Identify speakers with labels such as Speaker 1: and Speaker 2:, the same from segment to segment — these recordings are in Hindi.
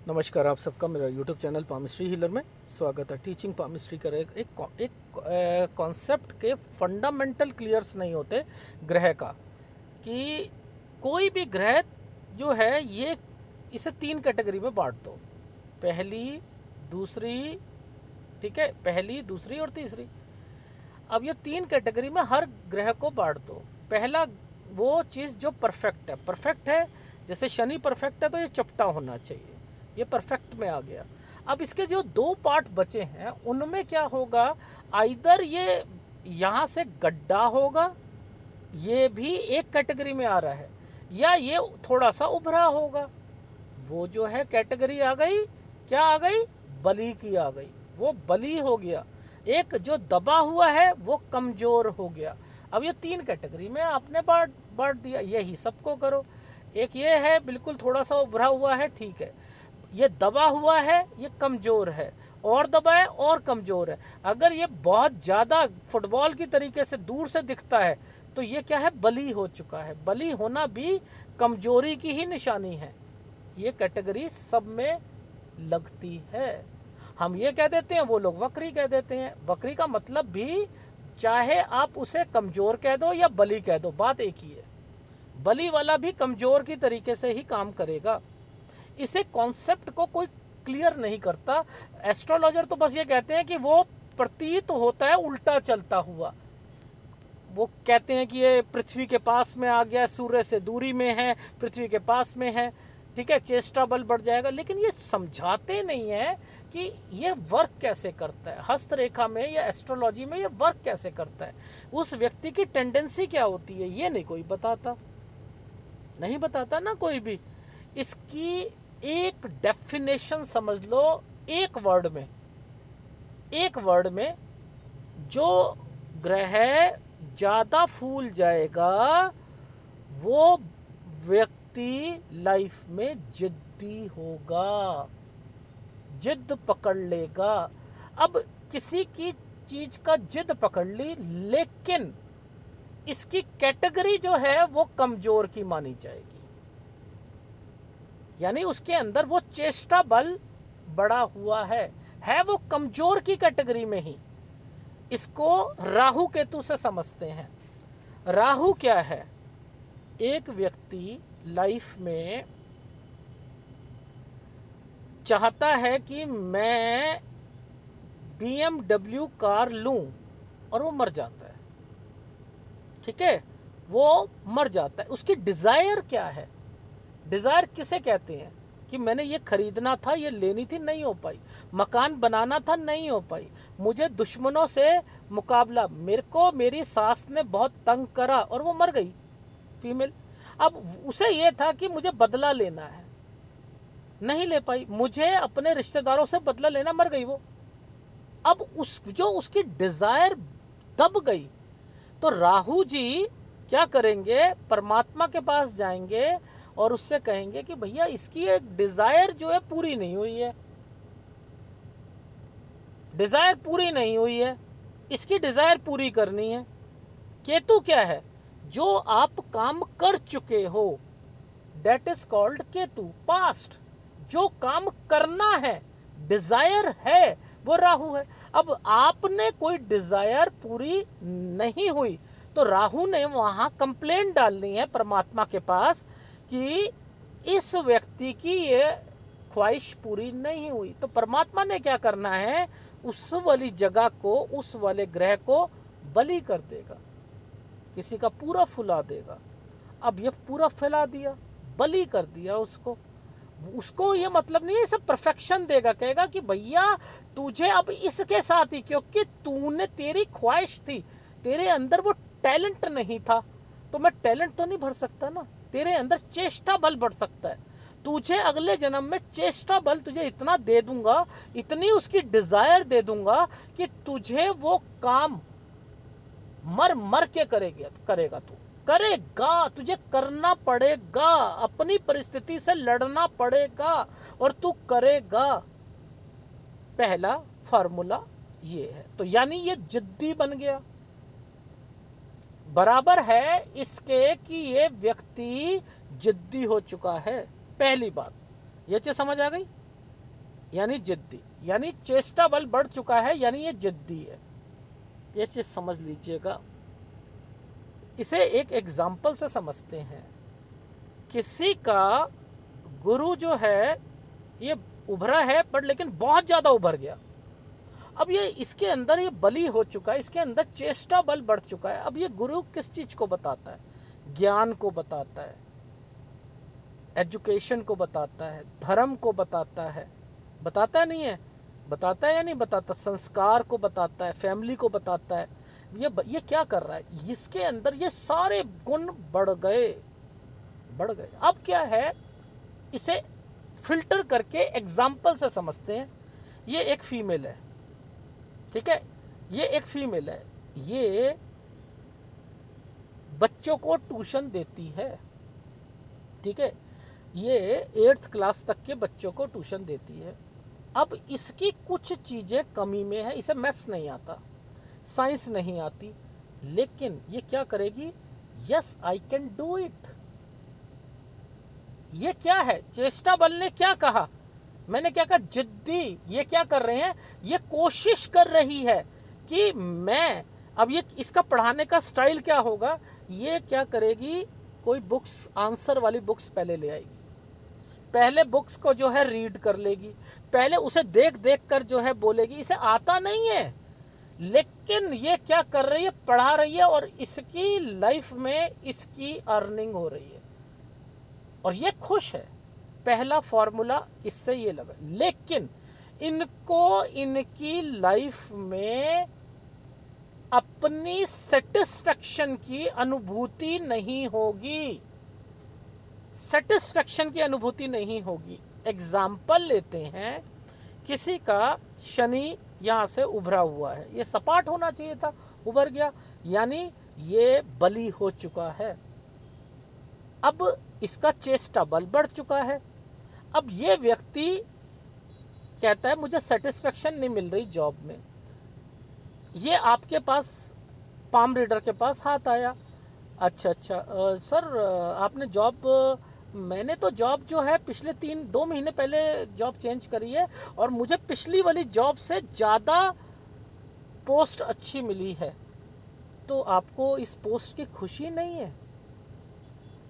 Speaker 1: नमस्कार, आप सबका मेरा यूट्यूब चैनल पामिस्ट्री हीलर में स्वागत है। टीचिंग पामिस्ट्री का एक कॉन्सेप्ट के फंडामेंटल क्लियर्स नहीं होते ग्रह का, कि कोई भी ग्रह जो है ये इसे 3 कैटेगरी में बांट दो। पहली, दूसरी, ठीक है, पहली, दूसरी और तीसरी। अब ये 3 कैटेगरी में हर ग्रह को बांट दो। पहला वो चीज़ जो परफेक्ट है, जैसे शनि परफेक्ट है तो ये चपटा होना चाहिए, ये परफेक्ट में आ गया। अब इसके जो 2 पार्ट बचे हैं उनमें क्या होगा, आइदर ये यहाँ से गड्ढा होगा, ये भी एक कैटेगरी में आ रहा है, या ये थोड़ा सा उभरा होगा। वो जो है कैटेगरी आ गई, क्या आ गई, बली की आ गई, वो बली हो गया। एक जो दबा हुआ है वो कमजोर हो गया। अब ये 3 कैटेगरी में आपने बांट दिया, यही सबको करो। एक ये है बिल्कुल थोड़ा सा उभरा हुआ है, ठीक है, ये दबा हुआ है, ये कमज़ोर है, और दबा है और कमज़ोर है। अगर ये बहुत ज़्यादा फुटबॉल की तरीके से दूर से दिखता है तो ये क्या है, बली हो चुका है। बली होना भी कमज़ोरी की ही निशानी है। ये कैटेगरी सब में लगती है। हम ये कह देते हैं, वो लोग वक्री कह देते हैं। वक्री का मतलब भी चाहे आप उसे कमज़ोर कह दो या बली कह दो, बात एक ही है। बली वाला भी कमज़ोर की तरीके से ही काम करेगा। इसे कॉन्सेप्ट को कोई क्लियर नहीं करता। एस्ट्रोलॉजर तो बस ये कहते हैं कि वो प्रतीत होता है उल्टा चलता हुआ। वो कहते हैं कि ये पृथ्वी के पास में आ गया, सूर्य से दूरी में है, पृथ्वी के पास में है, ठीक है, चेष्टा बल बढ़ जाएगा। लेकिन ये समझाते नहीं है कि ये वर्क कैसे करता है, हस्तरेखा में या एस्ट्रोलॉजी में ये वर्क कैसे करता है, उस व्यक्ति की टेंडेंसी क्या होती है, ये नहीं कोई बताता, नहीं बताता ना कोई भी। इसकी एक डेफिनेशन समझ लो, एक वर्ड में जो ग्रह ज़्यादा फूल जाएगा वो व्यक्ति लाइफ में जिद्दी होगा, जिद पकड़ लेगा। अब किसी की चीज़ का जिद पकड़ ली, लेकिन इसकी कैटेगरी जो है वो कमज़ोर की मानी जाएगी, यानी उसके अंदर वो चेष्टा बल बड़ा हुआ है वो कमजोर की कैटेगरी में ही। इसको राहु केतु से समझते हैं। राहु क्या है, एक व्यक्ति लाइफ में चाहता है कि मैं BMW कार लूं, और वो मर जाता है, ठीक है, वो मर जाता है। उसकी डिजायर क्या है, डिज़ायर किसे कहते हैं, कि मैंने ये खरीदना था, ये लेनी थी, नहीं हो पाई, मकान बनाना था, नहीं हो पाई, मुझे दुश्मनों से मुकाबला, मेरे को मेरी सास ने बहुत तंग करा और वो मर गई फीमेल। अब उसे ये था कि मुझे बदला लेना है, नहीं ले पाई, मुझे अपने रिश्तेदारों से बदला लेना, मर गई वो। अब उसकी डिज़ायर दब गई, तो राहु जी क्या करेंगे, परमात्मा के पास जाएंगे और उससे कहेंगे कि भैया इसकी एक डिजायर जो है पूरी नहीं हुई है, डिजायर पूरी नहीं हुई है, इसकी डिजायर पूरी करनी है। केतु क्या है, जो आप काम कर चुके हो, डेट इज कॉल्ड केतु, पास्ट, जो काम करना है, डिजायर है, वो राहु है। अब आपने कोई डिजायर पूरी नहीं हुई तो राहु ने वहां कंप्लेंट डालनी है परमात्मा के पास कि इस व्यक्ति की ये ख्वाहिश पूरी नहीं हुई। तो परमात्मा ने क्या करना है, उस वाली जगह को, उस वाले ग्रह को बलि कर देगा, किसी का पूरा फुला देगा। अब ये पूरा फैला दिया, बलि कर दिया उसको ये मतलब नहीं है सब परफेक्शन देगा, कहेगा कि भैया तुझे अब इसके साथ ही, क्योंकि तूने, तेरी ख्वाहिश थी, तेरे अंदर वो टैलेंट नहीं था, तो मैं टैलेंट तो नहीं भर सकता ना, तेरे अंदर चेष्टा बल बढ़ सकता है, तुझे अगले जन्म में चेष्टा बल तुझे इतना दे दूंगा, इतनी उसकी डिजायर दे दूंगा कि तुझे वो काम मर मर के करेगा, तू करेगा, तुझे करना पड़ेगा, अपनी परिस्थिति से लड़ना पड़ेगा और तू करेगा। पहला फार्मूला ये है। तो यानी ये जिद्दी बन गया, बराबर है इसके कि ये व्यक्ति जिद्दी हो चुका है। पहली बात ये चीज समझ आ गई। यानी जिद्दी, यानी चेष्टा बल बढ़ चुका है, यानी ये जिद्दी है। ये चीज समझ लीजिएगा। इसे एक एग्जाम्पल से समझते हैं। किसी का गुरु जो है ये उभरा है, पर लेकिन बहुत ज्यादा उभर गया। अब ये इसके अंदर ये बली हो चुका है, इसके अंदर चेष्टा बल बढ़ चुका है। अब ये गुरु किस चीज को बताता है? ज्ञान को बताता है, एजुकेशन को बताता है, धर्म को बताता है। बताता नहीं है? बताता है या नहीं बताता? संस्कार को बताता है, फैमिली को बताता है। ये क्या कर रहा है? इसके अंदर ये सारे गुण बढ़ गए। अब क्या है, इसे फिल्टर करके एग्जाम्पल से समझते हैं। ये एक फीमेल है, ठीक है, ये एक फीमेल है, ये बच्चों को ट्यूशन देती है, ठीक है, ये 8th क्लास तक के बच्चों को ट्यूशन देती है। अब इसकी कुछ चीज़ें कमी में है, इसे मैथ्स नहीं आता, साइंस नहीं आती, लेकिन ये क्या करेगी? Yes I can do it. ये क्या है? चेष्टा बल ने क्या कहा? मैंने क्या कहा? जिद्दी। ये क्या कर रहे हैं? ये कोशिश कर रही है कि मैं, अब ये इसका पढ़ाने का स्टाइल क्या होगा? ये क्या करेगी? कोई बुक्स, आंसर वाली बुक्स पहले ले आएगी, पहले बुक्स को जो है रीड कर लेगी, पहले उसे देख देख कर जो है बोलेगी। इसे आता नहीं है, लेकिन ये क्या कर रही है? पढ़ा रही है, और इसकी लाइफ में इसकी अर्निंग हो रही है, और ये खुश है। पहला फॉर्मूला इससे ये लगा। लेकिन इनको इनकी लाइफ में अपनी सेटिस्फैक्शन की अनुभूति नहीं होगी, सेटिस्फैक्शन की अनुभूति नहीं होगी। एग्जाम्पल लेते हैं, किसी का शनि यहाँ से उभरा हुआ है, ये सपाट होना चाहिए था, उभर गया, यानी ये बली हो चुका है। अब इसका चेष्टा बल बढ़ चुका है। अब ये व्यक्ति कहता है मुझे सेटिस्फेक्शन नहीं मिल रही जॉब में। ये आपके पास, पाम रीडर के पास हाथ आया, अच्छा सर आपने जॉब, मैंने तो जॉब जो है पिछले 2 महीने पहले जॉब चेंज करी है, और मुझे पिछली वाली जॉब से ज़्यादा पोस्ट अच्छी मिली है, तो आपको इस पोस्ट की खुशी नहीं है?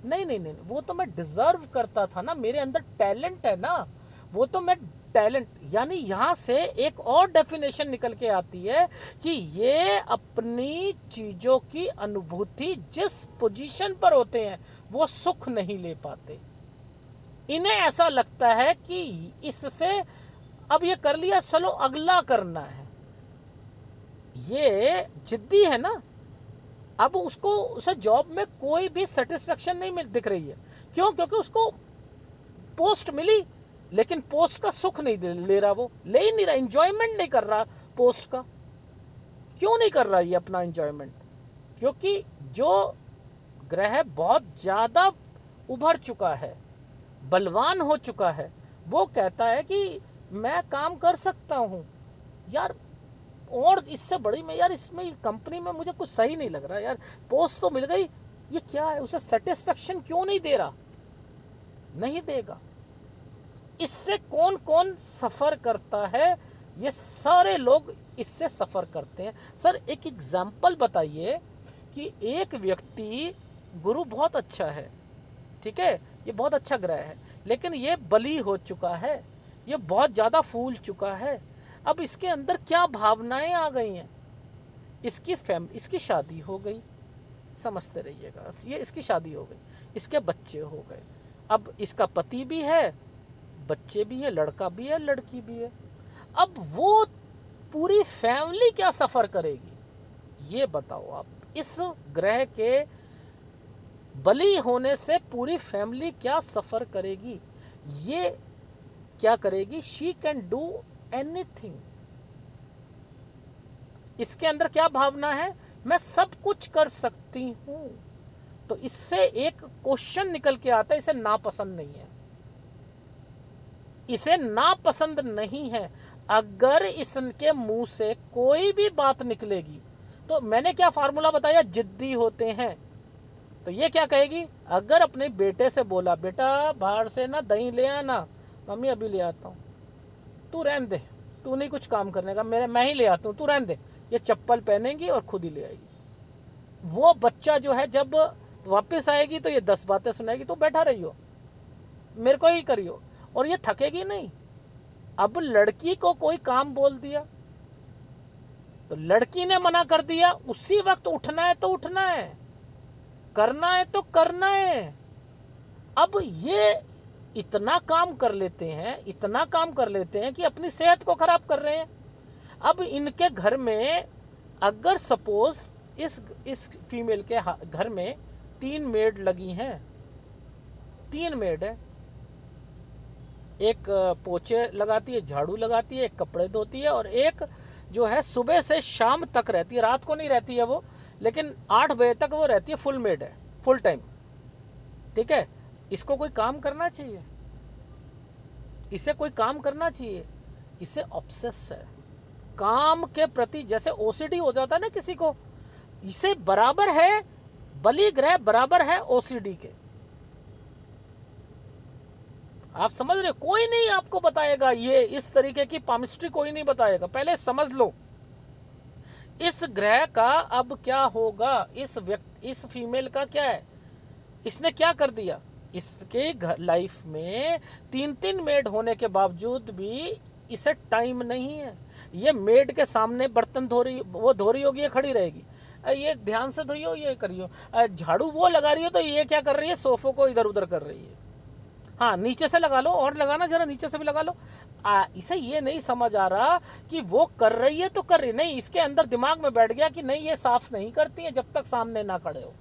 Speaker 1: नहीं, वो तो मैं डिजर्व करता था ना, मेरे अंदर टैलेंट है ना, वो तो मैं टैलेंट, यानी यहाँ से एक और डेफिनेशन निकल के आती है कि ये अपनी चीजों की अनुभूति जिस पोजीशन पर होते हैं वो सुख नहीं ले पाते। इन्हें ऐसा लगता है कि इससे अब ये कर लिया, चलो अगला करना है। ये जिद्दी है ना। अब उसको उसे जॉब में कोई भी सेटिस्फेक्शन नहीं दिख रही है। क्यों? क्योंकि उसको पोस्ट मिली, लेकिन पोस्ट का सुख नहीं ले रहा, वो ले ही नहीं रहा, एंजॉयमेंट नहीं कर रहा पोस्ट का। क्यों नहीं कर रहा ये अपना एंजॉयमेंट? क्योंकि जो ग्रह बहुत ज्यादा उभर चुका है, बलवान हो चुका है, वो कहता है कि मैं काम कर सकता हूं यार, और इससे बड़ी में यार, इसमें कंपनी में मुझे कुछ सही नहीं लग रहा यार, पोस्ट तो मिल गई, ये क्या है? उसे सेटिस्फेक्शन क्यों नहीं दे रहा? नहीं देगा। इससे कौन कौन सफर करता है? ये सारे लोग इससे सफर करते हैं। सर एक एग्जाम्पल बताइए कि एक व्यक्ति, गुरु बहुत अच्छा है, ठीक है, ये बहुत अच्छा ग्रह है, लेकिन ये बली हो चुका है, ये बहुत ज़्यादा फूल चुका है। अब इसके अंदर क्या भावनाएं आ गई हैं? इसकी शादी हो गई, समझते रहिएगा, ये इसकी शादी हो गई, इसके बच्चे हो गए, अब इसका पति भी है, बच्चे भी है, लड़का भी है, लड़की भी है। अब वो पूरी फैमिली क्या सफ़र करेगी? ये बताओ आप। इस ग्रह के बली होने से पूरी फैमिली क्या सफ़र करेगी? ये क्या करेगी? She can do anything. इसके अंदर क्या भावना है? मैं सब कुछ कर सकती हूं। तो इससे एक क्वेश्चन निकल के आता है, इसे नापसंद नहीं है, इसे नापसंद नहीं है। अगर इसके मुंह से कोई भी बात निकलेगी, तो मैंने क्या फार्मूला बताया? जिद्दी होते हैं। तो ये क्या कहेगी? अगर अपने बेटे से बोला, बेटा बाहर से ना दही ले आना, मम्मी अभी ले आता हूँ, तू रहने दे, तू नहीं कुछ काम करने का, मैं ही ले आता हूँ, तू रहने दे, ये चप्पल पहनेंगी और खुद ही ले आएगी। वो बच्चा जो है जब वापस आएगी तो ये 10 बातें सुनाएगी, तो बैठा रहियो, मेरे को ही करियो, और ये थकेगी नहीं। अब लड़की को कोई काम बोल दिया तो लड़की ने मना कर दिया, उसी वक्त उठना है तो उठना है, करना है तो करना है। अब ये इतना काम कर लेते हैं, इतना काम कर लेते हैं कि अपनी सेहत को खराब कर रहे हैं। अब इनके घर में अगर सपोज इस फीमेल के घर में 3 मेड लगी हैं, 3 मेड है, एक पोछे लगाती है, झाड़ू लगाती है, एक कपड़े धोती है, और एक जो है सुबह से शाम तक रहती है, रात को नहीं रहती है वो, लेकिन 8 बजे तक वो रहती है, फुल मेड है, फुल टाइम। ठीक है, इसको कोई काम करना चाहिए, इसे कोई काम करना चाहिए, इसे ऑब्सेस है काम के प्रति, जैसे ओसीडी हो जाता है ना किसी को, इसे बराबर है, बलि ग्रह बराबर है ओसीडी के। आप समझ रहे, कोई नहीं आपको बताएगा, ये इस तरीके की पामिस्ट्री कोई नहीं बताएगा, पहले समझ लो इस ग्रह का अब क्या होगा, इस फीमेल का क्या है, इसने क्या कर दिया, इसके लाइफ में 3 मेड होने के बावजूद भी इसे टाइम नहीं है। ये मेड के सामने बर्तन धो रही, वो धो रही होगी, ये खड़ी रहेगी, ये ध्यान से धोइयो, ये करियो, झाड़ू वो लगा रही है तो ये क्या कर रही है, सोफों को इधर उधर कर रही है। हाँ, नीचे से लगा लो, और लगाना जरा, नीचे से भी लगा लो। इसे ये नहीं समझ आ रहा कि वो कर रही है तो कर रही नहीं, इसके अंदर दिमाग में बैठ गया कि नहीं ये साफ नहीं करती हैं जब तक सामने ना खड़े हो,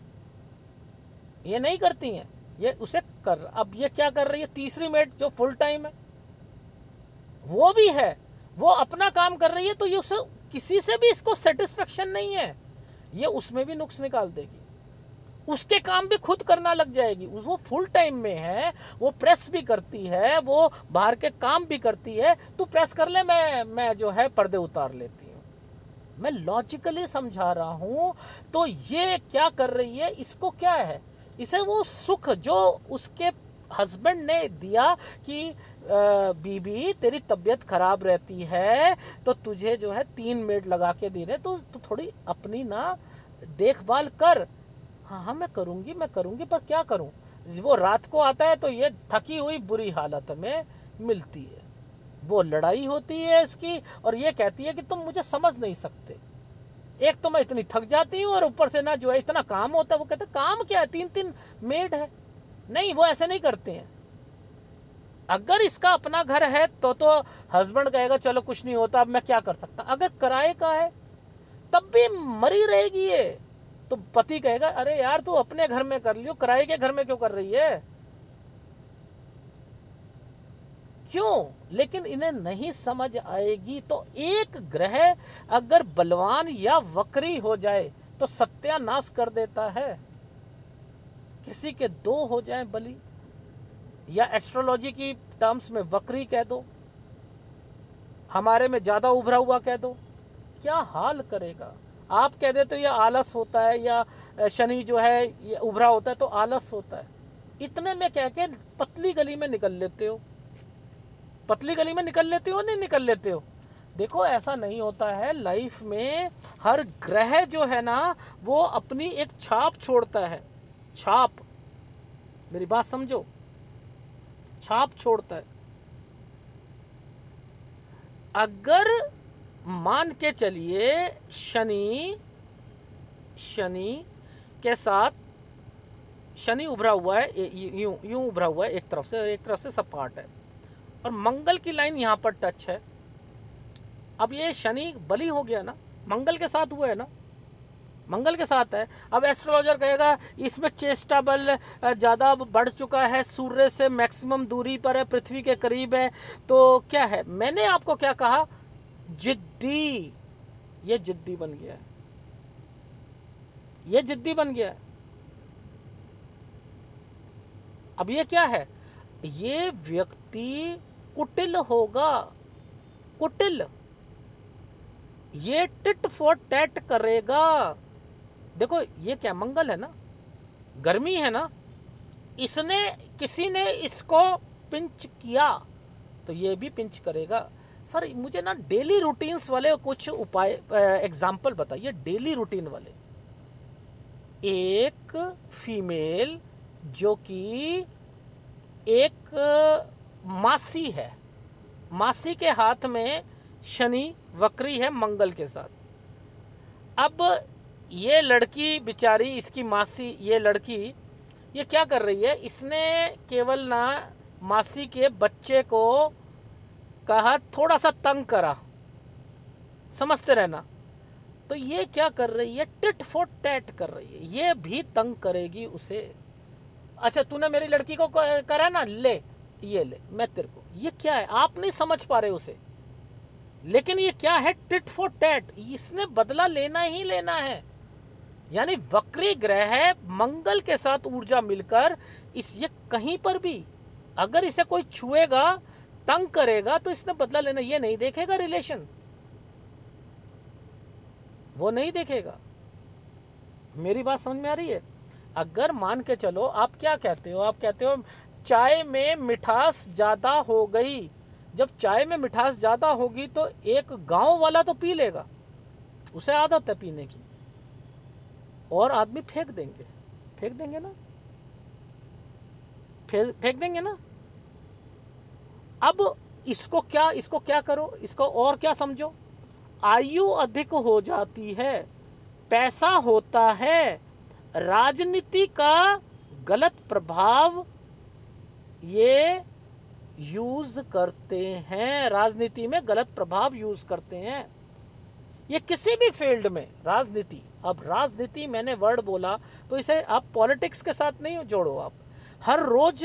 Speaker 1: ये नहीं करती हैं, ये उसे कर। अब ये क्या कर रही है, तीसरी मेड जो फुल टाइम है वो भी है, वो अपना काम कर रही है, तो ये उसे किसी से भी इसको सेटिस्फेक्शन नहीं है, ये उसमें भी नुक्स निकाल देगी, उसके काम भी खुद करना लग जाएगी। वो फुल टाइम में है, वो प्रेस भी करती है, वो बाहर के काम भी करती है, तू प्रेस कर ले, मैं जो है पर्दे उतार लेती हूँ। मैं लॉजिकली समझा रहा हूँ। तो ये क्या कर रही है, इसको क्या है, इसे वो सुख जो उसके हस्बैंड ने दिया कि बीबी तेरी तबीयत खराब रहती है तो तुझे जो है 3 मेड लगा के दे रहे, तो थोड़ी अपनी ना देखभाल कर। हाँ मैं करूँगी, पर क्या करूँ, वो रात को आता है तो ये थकी हुई बुरी हालत में मिलती है, वो लड़ाई होती है इसकी, और ये कहती है कि तुम मुझे समझ नहीं सकते, एक तो मैं इतनी थक जाती हूँ और ऊपर से ना जो है इतना काम होता है। वो कहते काम क्या है, 3 मेड है, नहीं वो ऐसे नहीं करते हैं। अगर इसका अपना घर है तो हस्बैंड कहेगा चलो कुछ नहीं होता, अब मैं क्या कर सकता, अगर किराए का है तब भी मरी रहेगी ये, तो पति कहेगा अरे यार तू अपने घर में कर लियो, किराए के घर में क्यों कर रही है, क्यों। लेकिन इन्हें नहीं समझ आएगी। तो एक ग्रह अगर बलवान या वक्री हो जाए तो सत्यानाश कर देता है, किसी के 2 हो जाए बलि, या एस्ट्रोलॉजी की टर्म्स में वक्री कह दो, हमारे में ज्यादा उभरा हुआ कह दो, क्या हाल करेगा। आप कह दे तो ये आलस होता है, या शनि जो है ये उभरा होता है तो आलस होता है, इतने में कह के पतली गली में निकल लेते हो, पतली गली में निकल लेते हो, नहीं निकल लेते हो। देखो ऐसा नहीं होता है, लाइफ में हर ग्रह जो है ना वो अपनी एक छाप छोड़ता है, छाप, मेरी बात समझो, छाप छोड़ता है। अगर मान के चलिए शनि के साथ, शनि उभरा हुआ है, यूं उभरा हुआ है एक तरफ से सपाट है, और मंगल की लाइन यहाँ पर टच है। अब ये शनि बलि हो गया ना, मंगल के साथ हुआ है ना, मंगल के साथ है। अब एस्ट्रोलॉजर कहेगा इसमें चेष्टा बल ज़्यादा बढ़ चुका है, सूर्य से मैक्सिमम दूरी पर है, पृथ्वी के करीब है, तो क्या है, मैंने आपको क्या कहा, जिद्दी, ये जिद्दी बन गया है, ये जिद्दी बन गया है। अब ये क्या है, ये व्यक्ति कुटिल होगा, कुटिल, ये टिट फॉर टैट करेगा। देखो ये क्या, मंगल है ना, गर्मी है ना, इसने, किसी ने इसको पिंच किया तो ये भी पिंच करेगा। सर मुझे ना डेली रूटीन्स वाले कुछ उपाय एग्जाम्पल बताइए, डेली रूटीन वाले। एक फीमेल जो कि एक मासी है, मासी के हाथ में शनि वक्री है मंगल के साथ। अब ये लड़की बेचारी, इसकी मासी, ये लड़की ये क्या कर रही है, इसने केवल ना मासी के बच्चे को कहा, थोड़ा सा तंग करा, समझते रहना, तो ये क्या कर रही है, टिट फॉर टैट कर रही है, ये भी तंग करेगी उसे। अच्छा तूने मेरी लड़की को करा ना, ले ये ले, मैं तेरे को, ये क्या है, आप नहीं समझ पा रहे उसे, लेकिन ये क्या है, टिट फॉर टैट, इसने बदला लेना ही लेना है। यानी वक्री ग्रह है, मंगल के साथ ऊर्जा मिलकर इस, ये कहीं पर भी अगर इसे कोई छुएगा, तंग करेगा, तो इसने बदला लेना, ये नहीं देखेगा रिलेशन, वो नहीं देखेगा। मेरी बात समझ में आ रही है? अगर मान के चलो, आप क्या कहते हो, आप कहते हो चाय में मिठास ज़्यादा हो गई, जब चाय में मिठास ज़्यादा होगी तो एक गांव वाला तो पी लेगा, उसे आदत है पीने की, और आदमी फेंक देंगे ना, फेंक देंगे ना। अब इसको क्या करो, इसको और क्या समझो, आयु अधिक हो जाती है, पैसा होता है, राजनीति का गलत प्रभाव ये यूज करते हैं, राजनीति में गलत प्रभाव यूज करते हैं, ये किसी भी फील्ड में, राजनीति। अब राजनीति मैंने वर्ड बोला तो इसे आप पॉलिटिक्स के साथ नहीं जोड़ो, आप हर रोज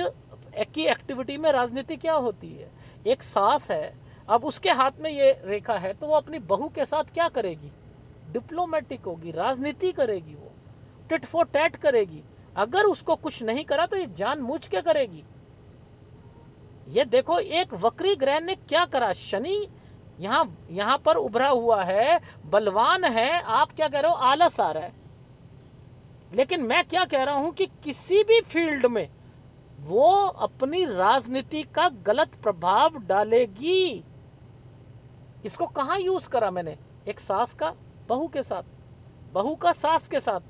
Speaker 1: की एक्टिविटी में राजनीति क्या होती है। एक सास है, अब उसके हाथ में ये रेखा है, तो वो अपनी बहू के साथ क्या करेगी, डिप्लोमेटिक होगी, राजनीति करेगी, वो टिट फॉर टैट करेगी। अगर उसको कुछ नहीं करा तो ये जानबूझ के करेगी। ये देखो एक वक्री ग्रह ने क्या करा, शनि यहां पर उभरा हुआ है, बलवान है, आप क्या कह रहे हो, आलस आ रहा है। लेकिन मैं क्या कह रहा हूं कि किसी भी फील्ड में वो अपनी राजनीति का गलत प्रभाव डालेगी। इसको कहां यूज करा मैंने, एक सास का बहू के साथ, बहू का सास के साथ।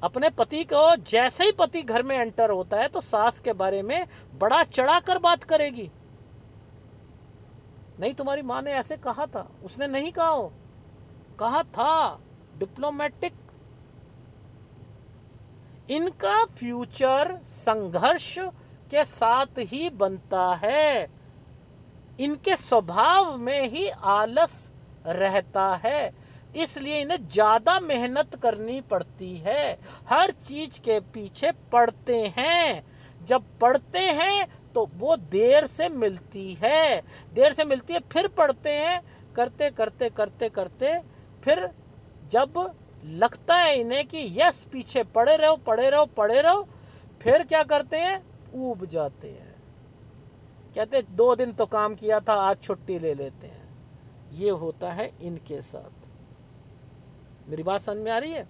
Speaker 1: अपने पति को, जैसे ही पति घर में एंटर होता है तो सास के बारे में बड़ा चढ़ा कर बात करेगी, नहीं तुम्हारी माँ ने ऐसे कहा था, उसने नहीं कहा हो, कहा था, डिप्लोमेटिक। इनका फ्यूचर संघर्ष के साथ ही बनता है, इनके स्वभाव में ही आलस रहता है, इसलिए इन्हें ज्यादा मेहनत करनी पड़ती है, हर चीज के पीछे पड़ते हैं। जब पढ़ते हैं तो वो देर से मिलती है, फिर पढ़ते हैं, करते करते करते करते फिर जब लगता है इन्हें कि यस पीछे पड़े रहो, फिर क्या करते हैं, ऊब जाते हैं, कहते 2 दिन तो काम किया था, आज छुट्टी ले लेते हैं। ये होता है इनके साथ। मेरी बात समझ में आ रही है?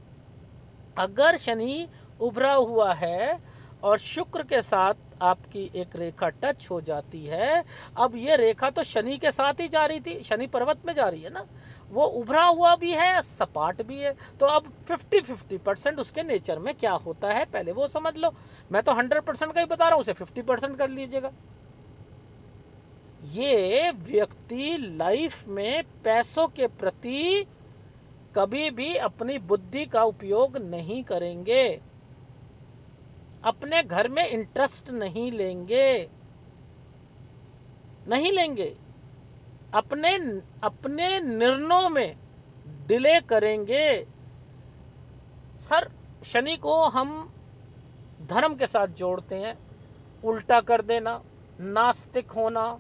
Speaker 1: अगर शनि उभरा हुआ है और शुक्र के साथ आपकी एक रेखा टच हो जाती है, अब ये रेखा तो शनि के साथ ही जा रही थी, शनि पर्वत में जा रही है ना, वो उभरा हुआ भी है, सपाट भी है, तो अब 50-50% उसके नेचर में क्या होता है पहले वो समझ लो। मैं तो 100% का ही बता रहा हूँ, उसे 50% कर लीजिएगा। ये व्यक्ति लाइफ में पैसों के प्रति कभी भी अपनी बुद्धि का उपयोग नहीं करेंगे, अपने घर में इंटरेस्ट नहीं लेंगे, अपने निर्णयों में डिले करेंगे। सर शनि को हम धर्म के साथ जोड़ते हैं, उल्टा कर देना, नास्तिक होना।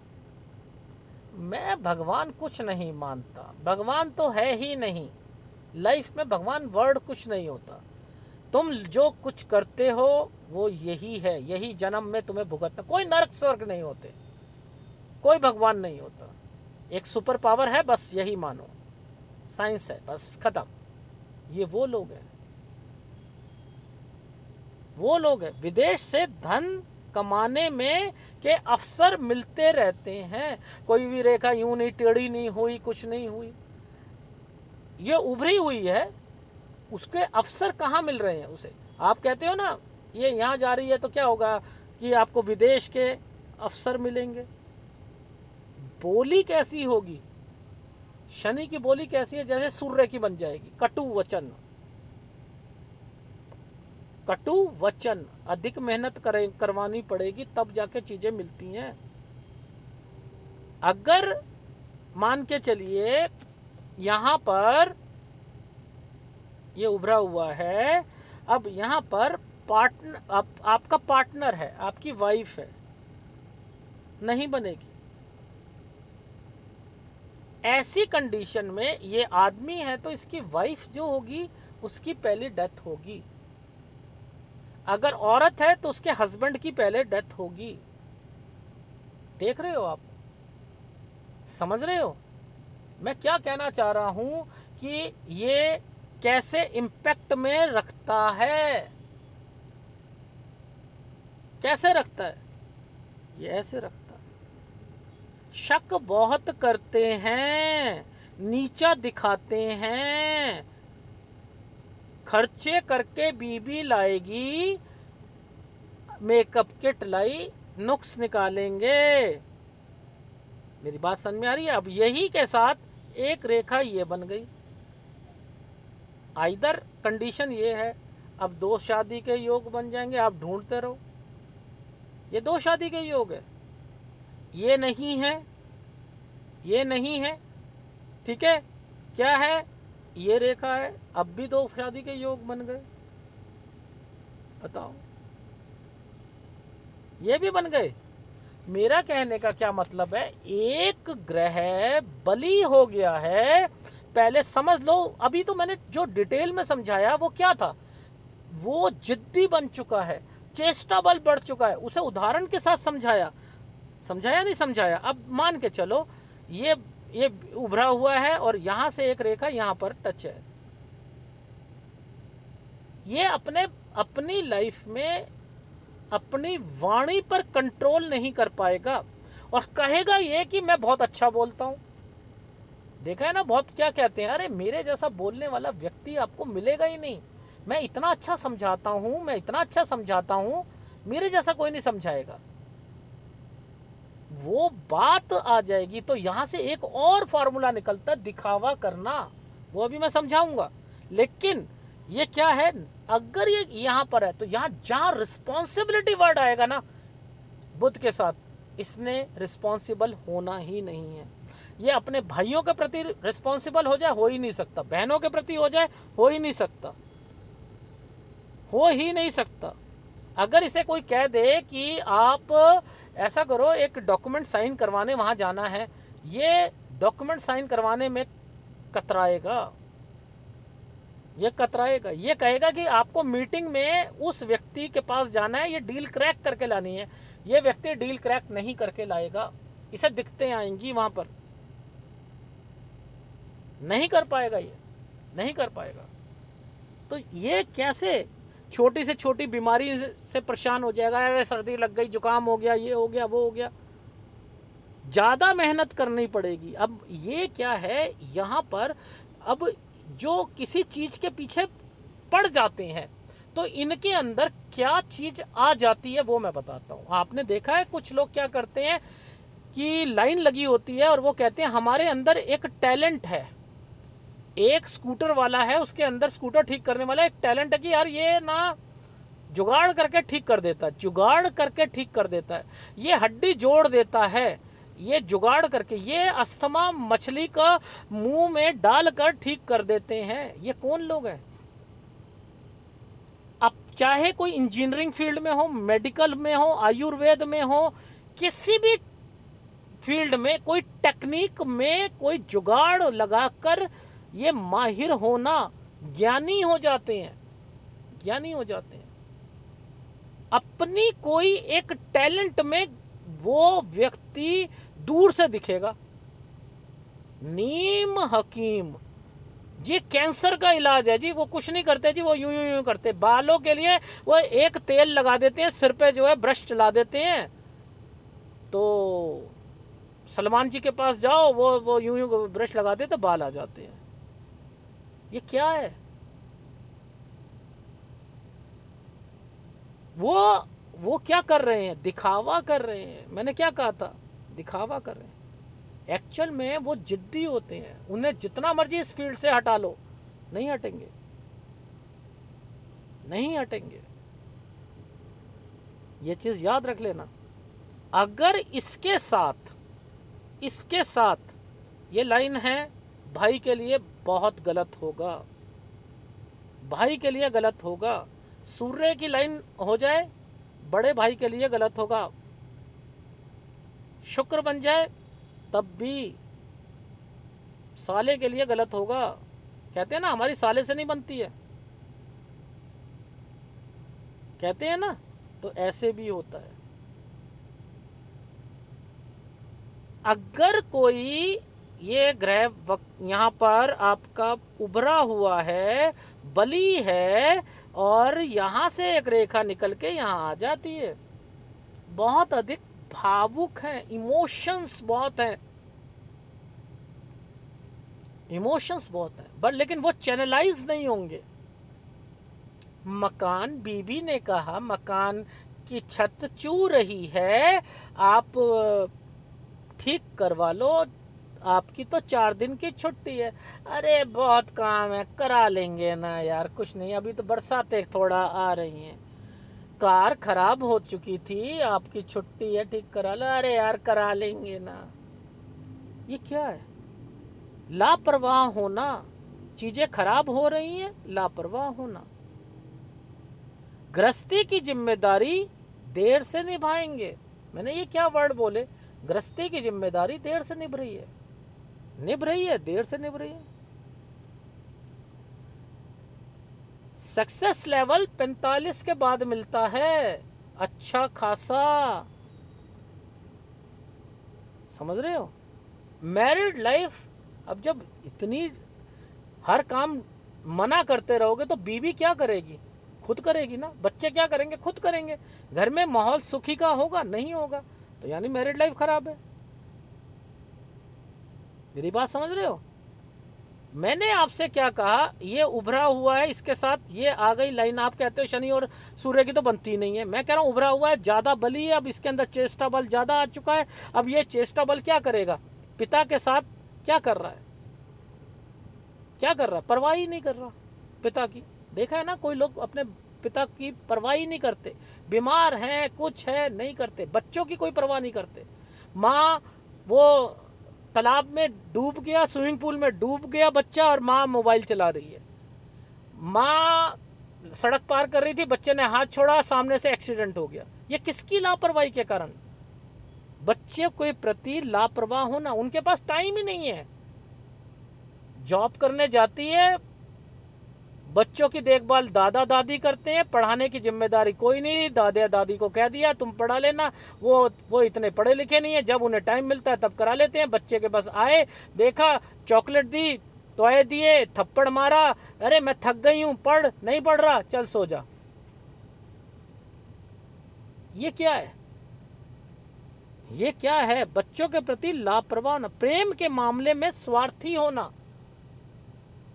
Speaker 1: मैं भगवान कुछ नहीं मानता, भगवान तो है ही नहीं, लाइफ में भगवान वर्ड कुछ नहीं होता। तुम जो कुछ करते हो वो यही है, यही जन्म में तुम्हें भुगतना। कोई नरक स्वर्ग नहीं होते, कोई भगवान नहीं होता, एक सुपर पावर है, बस यही मानो, साइंस है, बस खत्म। ये वो लोग हैं विदेश से धन कमाने में के अवसर मिलते रहते हैं। कोई भी रेखा यूं नहीं, टेढ़ी नहीं हुई, कुछ नहीं हुई, ये उभरी हुई है, उसके अवसर कहाँ मिल रहे हैं उसे। आप कहते हो ना ये यहाँ जा रही है तो क्या होगा कि आपको विदेश के अवसर मिलेंगे। बोली कैसी होगी, शनि की बोली कैसी है, जैसे सूर्य की बन जाएगी, कटु वचन। कटु वचन, अधिक मेहनत करवानी पड़ेगी तब जाके चीजें मिलती हैं। अगर मान के चलिए यहां पर ये उभरा हुआ है, अब यहां पर पार्टनर, आपका पार्टनर है, आपकी वाइफ है, नहीं बनेगी। ऐसी कंडीशन में ये आदमी है तो इसकी वाइफ जो होगी उसकी पहली डेथ होगी। अगर औरत है तो उसके हस्बैंड की पहले डेथ होगी। देख रहे हो आप, समझ रहे हो मैं क्या कहना चाह रहा हूं कि ये कैसे इम्पैक्ट में रखता है, कैसे रखता है, ये ऐसे रखता है। शक बहुत करते हैं, नीचा दिखाते हैं, खर्चे करके बीबी लाएगी, मेकअप किट लाई, नुक्स निकालेंगे। मेरी बात समझ में आ रही है। अब यही के साथ एक रेखा ये बन गई। आइदर कंडीशन ये है, अब 2 शादी के योग बन जाएंगे, आप ढूंढते रहो। ये 2 शादी के योग है, ये नहीं है, ये नहीं है, ठीक है। क्या है, ये रेखा है, अब भी 2 शादी के योग बन गए। बताओ, ये भी बन गए। मेरा कहने का क्या मतलब है, एक ग्रह बली हो गया है। पहले समझ लो, अभी तो मैंने जो डिटेल में समझाया वो क्या था, वो जिद्दी बन चुका है, चेष्टा बल बढ़ चुका है। उसे उदाहरण के साथ समझाया, समझाया नहीं समझाया। अब मान के चलो ये उभरा हुआ है और यहां से एक रेखा यहां पर टच है। ये अपनी लाइफ में अपनी वाणी पर कंट्रोल नहीं कर पाएगा और कहेगा ये कि मैं बहुत अच्छा बोलता हूं। देखा है ना, बहुत क्या कहते हैं, अरे मेरे जैसा बोलने वाला व्यक्ति आपको मिलेगा ही नहीं, मैं इतना अच्छा समझाता हूं, मैं इतना अच्छा समझाता हूं, मेरे जैसा कोई नहीं समझाएगा। वो बात आ जाएगी तो यहां से एक और फॉर्मूला निकलता, दिखावा करना, वो अभी मैं समझाऊंगा। लेकिन ये क्या है, अगर ये यहां पर है तो यहां जहां रिस्पॉन्सिबिलिटी वर्ड आएगा ना बुध के साथ, इसने रिस्पॉन्सिबल होना ही नहीं है। ये अपने भाइयों के प्रति रिस्पॉन्सिबल हो जाए, हो ही नहीं सकता। बहनों के प्रति हो जाए, हो ही नहीं सकता, हो ही नहीं सकता। अगर इसे कोई कह दे कि आप ऐसा करो, एक डॉक्यूमेंट साइन करवाने वहां जाना है, ये डॉक्यूमेंट साइन करवाने में कतराएगा, ये कतराएगा। ये कहेगा कि आपको मीटिंग में उस व्यक्ति के पास जाना है, ये डील क्रैक करके लानी है। ये व्यक्ति डील क्रैक नहीं करके लाएगा, इसे दिक्कतें आएंगी वहां पर, नहीं कर पाएगा, ये नहीं कर पाएगा। तो ये कैसे छोटी से छोटी बीमारी से परेशान हो जाएगा, अरे सर्दी लग गई, जुकाम हो गया, ये हो गया, वो हो गया, ज्यादा मेहनत करनी पड़ेगी। अब ये क्या है यहां पर, अब जो किसी चीज के पीछे पड़ जाते हैं तो इनके अंदर क्या चीज आ जाती है वो मैं बताता हूं। आपने देखा है कुछ लोग क्या करते हैं कि लाइन लगी होती है और वो कहते हैं हमारे अंदर एक टैलेंट है। एक स्कूटर वाला है, उसके अंदर स्कूटर ठीक करने वाला एक टैलेंट है कि यार ये ना जुगाड़ करके ठीक कर देता है, जुगाड़ करके ठीक कर देता है, ये हड्डी जोड़ देता है, ये जुगाड़ करके, ये अस्थमा मछली का मुंह में डालकर ठीक कर देते हैं। ये कौन लोग हैं? अब चाहे कोई इंजीनियरिंग फील्ड में हो, मेडिकल में हो, आयुर्वेद में हो, किसी भी फील्ड में, कोई टेक्निक में कोई जुगाड़ लगाकर ये माहिर होना, ज्ञानी हो जाते हैं, ज्ञानी हो जाते हैं। अपनी कोई एक टैलेंट में वो व्यक्ति दूर से दिखेगा। नीम हकीम जी कैंसर का इलाज है जी, वो कुछ नहीं करते जी, वो यूं यूं यूं करते। बालों के लिए वो एक तेल लगा देते हैं, सिर पे जो है ब्रश चला देते हैं। तो सलमान जी के पास जाओ, वो यूं यूं ब्रश लगाते तो बाल आ जाते हैं। ये क्या है? वो क्या कर रहे हैं? दिखावा कर रहे हैं। मैंने क्या कहा था? दिखावा कर रहे हैं। एक्चुअल में वो जिद्दी होते हैं, उन्हें जितना मर्जी इस फील्ड से हटा लो, नहीं हटेंगे, नहीं हटेंगे। ये चीज याद रख लेना। अगर इसके साथ ये लाइन है, भाई के लिए बहुत गलत होगा, भाई के लिए गलत होगा। सूर्य की लाइन हो जाए, बड़े भाई के लिए गलत होगा। शुक्र बन जाए तब भी साले के लिए गलत होगा। कहते हैं ना, हमारी साले से नहीं बनती है, कहते हैं ना, तो ऐसे भी होता है। अगर कोई ये ग्रह यहाँ पर आपका उभरा हुआ है, बली है, और यहाँ से एक रेखा निकल के यहाँ आ जाती है, बहुत अधिक भावुक हैं, इमोशंस बहुत हैं, इमोशंस बहुत हैं, बट लेकिन वो चैनलाइज नहीं होंगे। मकान, बीबी ने कहा मकान की छत चू रही है, आप ठीक करवा लो, आपकी तो 4 दिन की छुट्टी है। अरे बहुत काम है, करा लेंगे ना यार, कुछ नहीं, अभी तो बरसातें थोड़ा आ रही हैं, कार खराब हो चुकी थी, आपकी छुट्टी है, ठीक करा लो। अरे यार करा लेंगे ना। ये क्या है? लापरवाह होना, चीजें खराब हो रही हैं, लापरवाह होना। गृहस्थी की जिम्मेदारी देर से निभाएंगे। मैंने ये क्या वर्ड बोले? गृहस्थी की जिम्मेदारी देर से निभ रही है, देर से निभ रही है। सक्सेस लेवल 45 के बाद मिलता है, अच्छा खासा, समझ रहे हो? मैरिड लाइफ, अब जब इतनी हर काम मना करते रहोगे तो बीवी क्या करेगी? खुद करेगी ना। बच्चे क्या करेंगे? खुद करेंगे। घर में माहौल सुखी का होगा? नहीं होगा। तो यानी मैरिड लाइफ खराब है। मेरी बात समझ रहे हो? मैंने आपसे क्या कहा? ये उभरा हुआ है, इसके साथ ये आ गई लाइन। आप कहते हो शनि और सूर्य की तो बनती नहीं है। मैं कह रहा हूं उभरा हुआ है, ज्यादा बली है, अब इसके अंदर चेष्टा बल ज्यादा आ चुका है। अब ये चेष्टा बल क्या करेगा? पिता के साथ क्या कर रहा है? क्या कर रहा है? परवाह ही नहीं कर रहा पिता की। देखा है ना, कोई लोग अपने पिता की परवाह ही नहीं करते, बीमार हैं, कुछ है, नहीं करते। बच्चों की कोई परवाह नहीं करते। माँ वो तालाब में डूब गया, स्विमिंग पूल में डूब गया बच्चा, और माँ मोबाइल चला रही है। माँ सड़क पार कर रही थी, बच्चे ने हाथ छोड़ा, सामने से एक्सीडेंट हो गया। ये किसकी लापरवाही के कारण? बच्चे के प्रति लापरवाह होना। उनके पास टाइम ही नहीं है। जॉब करने जाती है, बच्चों की देखभाल दादा दादी करते हैं, पढ़ाने की जिम्मेदारी कोई नहीं। दादा दादी को कह दिया तुम पढ़ा लेना, वो इतने पढ़े लिखे नहीं है, जब उन्हें टाइम मिलता है तब करा लेते हैं। बच्चे के पास आए, देखा, चॉकलेट दी, टॉय दिए, थप्पड़ मारा, अरे मैं थक गई हूं, पढ़, नहीं पढ़ रहा, चल सो जा। ये क्या है? ये क्या है? बच्चों के प्रति लापरवाह होना, प्रेम के मामले में स्वार्थी होना।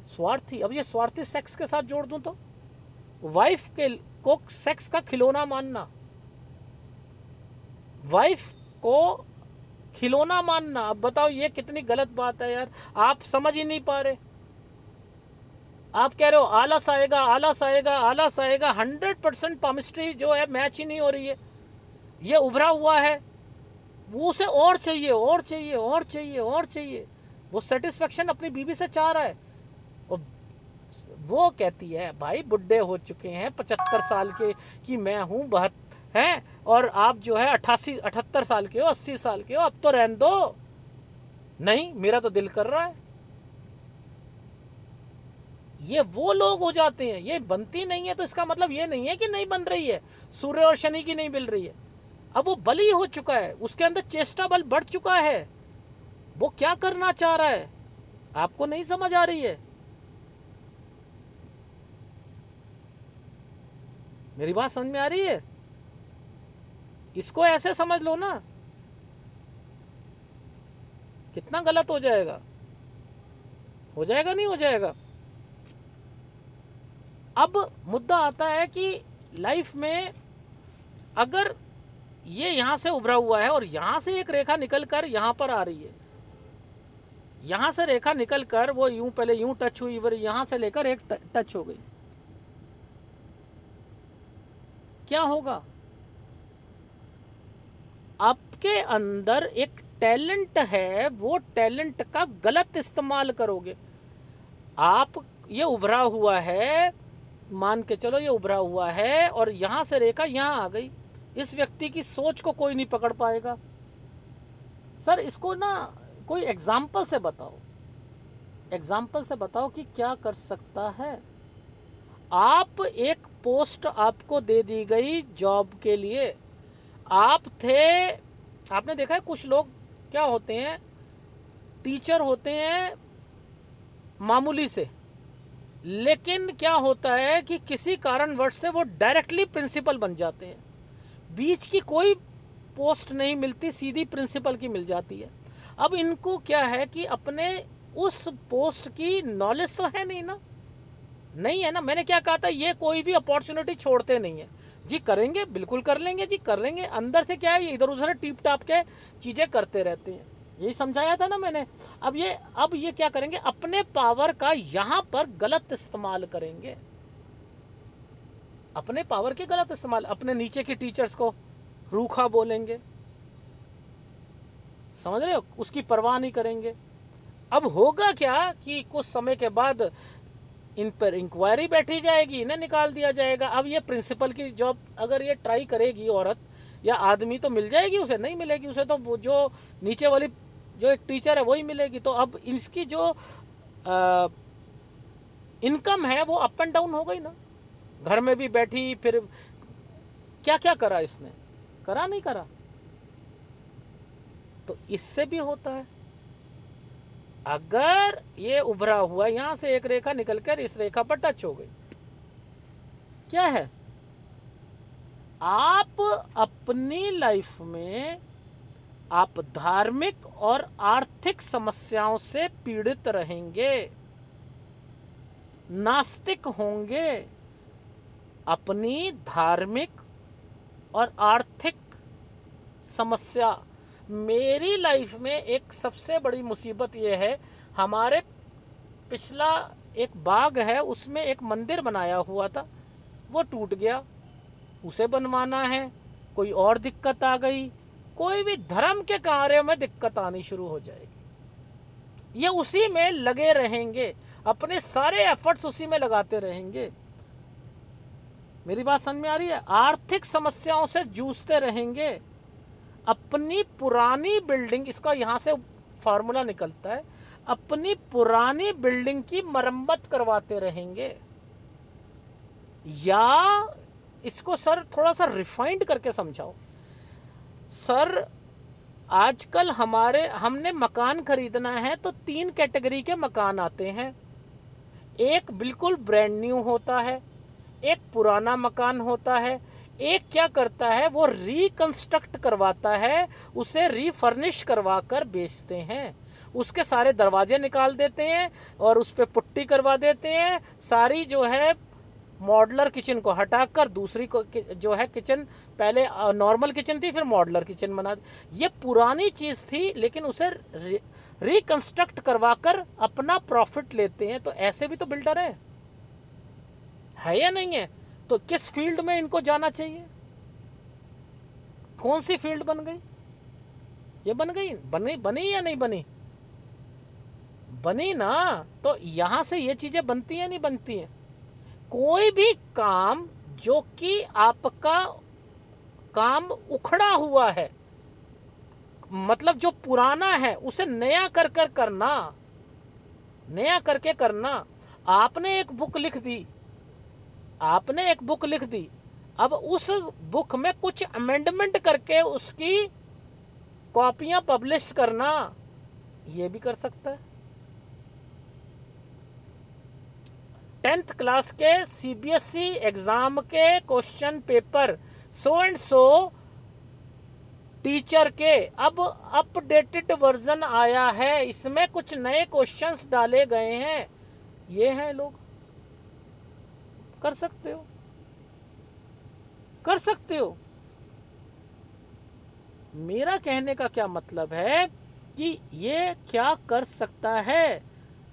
Speaker 1: स्वार्थी, अब ये स्वार्थी सेक्स के साथ जोड़ दूं तो वाइफ को सेक्स का खिलौना मानना, वाइफ को खिलौना मानना। अब बताओ ये कितनी गलत बात है यार। आप समझ ही नहीं पा रहे। आप कह रहे हो आलस आएगा, आलस आएगा, आलस आएगा। 100% केमिस्ट्री जो है मैच ही नहीं हो रही है। ये उभरा हुआ है, वो उसे और चाहिए, और चाहिए, और चाहिए, और चाहिए। वो सेटिस्फेक्शन अपनी बीवी से चाह रहा है। और वो कहती है भाई बुढ़े हो चुके हैं, 75 साल के कि मैं हूँ, 72 हैं, और आप जो है 78 साल के हो, 80 साल के हो, अब तो रहने दो। नहीं, मेरा तो दिल कर रहा है। ये वो लोग हो जाते हैं। ये बनती नहीं है तो इसका मतलब ये नहीं है कि नहीं बन रही है, सूर्य और शनि की नहीं मिल रही है। अब वो बली हो चुका है, उसके अंदर चेष्टा बल बढ़ चुका है। वो क्या करना चाह रहा है आपको नहीं समझ आ रही है। मेरी बात समझ में आ रही है? इसको ऐसे समझ लो ना, कितना गलत हो जाएगा, हो जाएगा नहीं हो जाएगा। अब मुद्दा आता है कि लाइफ में अगर ये यहां से उभरा हुआ है और यहां से एक रेखा निकलकर यहां पर आ रही है, यहां से रेखा निकलकर वो यूं पहले यूं टच हुई, फिर यहां से लेकर एक टच हो गई, क्या होगा? आपके अंदर एक टैलेंट है, वो टैलेंट का गलत इस्तेमाल करोगे आप। ये उभरा हुआ है, मान के चलो ये उभरा हुआ है और यहां से रेखा यहां आ गई, इस व्यक्ति की सोच को कोई नहीं पकड़ पाएगा। सर इसको ना कोई एग्जाम्पल से बताओ, एग्जाम्पल से बताओ कि क्या कर सकता है। आप एक पोस्ट आपको दे दी गई जॉब के लिए, आप थे, आपने देखा है कुछ लोग क्या होते हैं, टीचर होते हैं मामूली से, लेकिन क्या होता है कि किसी कारणवश से वो डायरेक्टली प्रिंसिपल बन जाते हैं, बीच की कोई पोस्ट नहीं मिलती, सीधी प्रिंसिपल की मिल जाती है। अब इनको क्या है कि अपने उस पोस्ट की नॉलेज तो है नहीं ना, नहीं है ना। मैंने क्या कहा था, ये कोई भी अपॉर्चुनिटी छोड़ते नहीं है जी, करेंगे बिल्कुल कर लेंगे जी, कर लेंगे। अंदर से क्या है, ये इधर उधर टीप टाप के चीज़ें करते रहते हैं, यही समझाया था ना मैंने। अब ये क्या करेंगे, अपने पावर का यहाँ पर गलत इस्तेमाल करेंगे, अपने पावर के गलत इस्तेमाल, अपने नीचे के टीचर्स को रूखा बोलेंगे, समझ रहे हो, उसकी परवाह नहीं करेंगे। अब होगा क्या कि कुछ समय के बाद इन पर इंक्वायरी बैठी जाएगी, इन्हें निकाल दिया जाएगा। अब ये प्रिंसिपल की जॉब अगर ये ट्राई करेगी औरत या आदमी तो मिल जाएगी उसे? नहीं मिलेगी उसे, तो जो नीचे वाली जो एक टीचर है वही मिलेगी। तो अब इसकी जो इनकम है वो अप एंड डाउन हो गई ना, घर में भी बैठी, फिर क्या क्या करा इसने, करा नहीं करा। तो इससे भी होता है, अगर ये उभरा हुआ यहां से एक रेखा निकलकर इस रेखा पर टच हो गई, क्या है, आप अपनी लाइफ में आप धार्मिक और आर्थिक समस्याओं से पीड़ित रहेंगे, नास्तिक होंगे। अपनी धार्मिक और आर्थिक समस्या, मेरी लाइफ में एक सबसे बड़ी मुसीबत ये है, हमारे पिछला एक बाग है, उसमें एक मंदिर बनाया हुआ था, वो टूट गया, उसे बनवाना है, कोई और दिक्कत आ गई, कोई भी धर्म के कार्य में दिक्कत आनी शुरू हो जाएगी, ये उसी में लगे रहेंगे, अपने सारे एफर्ट्स उसी में लगाते रहेंगे। मेरी बात समझ में आ रही है? आर्थिक समस्याओं से जूझते रहेंगे, अपनी पुरानी बिल्डिंग, इसका यहां से फार्मूला निकलता है, अपनी पुरानी बिल्डिंग की मरम्मत करवाते रहेंगे। या इसको सर थोड़ा सा रिफाइंड करके समझाओ। सर आजकल हमने मकान खरीदना है तो 3 कैटेगरी के मकान आते हैं, एक बिल्कुल ब्रांड न्यू होता है, एक पुराना मकान होता है, एक क्या करता है वो रिकंस्ट्रक्ट करवाता है, उसे रीफर्निश करवा कर बेचते हैं, उसके सारे दरवाजे निकाल देते हैं और उस पर पुट्टी करवा देते हैं, सारी जो है मॉडलर किचन को हटाकर दूसरी को जो है किचन, पहले नॉर्मल किचन थी फिर मॉडलर किचन बना, ये पुरानी चीज़ थी लेकिन उसे रिकंस्ट्रक्ट करवाकर अपना प्रॉफिट लेते हैं। तो ऐसे भी तो बिल्डर है या नहीं है? तो किस फील्ड में इनको जाना चाहिए? कौन सी फील्ड बन गई? ये बन गई, बनी या नहीं बनी? बनी ना। तो यहां से ये चीजें बनती हैं नहीं बनती हैं? कोई भी काम जो कि आपका काम उखड़ा हुआ है, मतलब जो पुराना है उसे नया कर करना, नया करके करना। आपने एक बुक लिख दी, आपने एक बुक लिख दी, अब उस बुक में कुछ अमेंडमेंट करके उसकी कॉपियां पब्लिश करना, ये भी कर सकता है। 10th क्लास के CBSE एग्जाम के question paper so and so teacher के अब अपडेटेड वर्जन आया है, इसमें कुछ नए क्वेश्चंस डाले गए हैं। ये हैं लोग, कर सकते हो, कर सकते हो। मेरा कहने का क्या मतलब है कि ये क्या कर सकता है।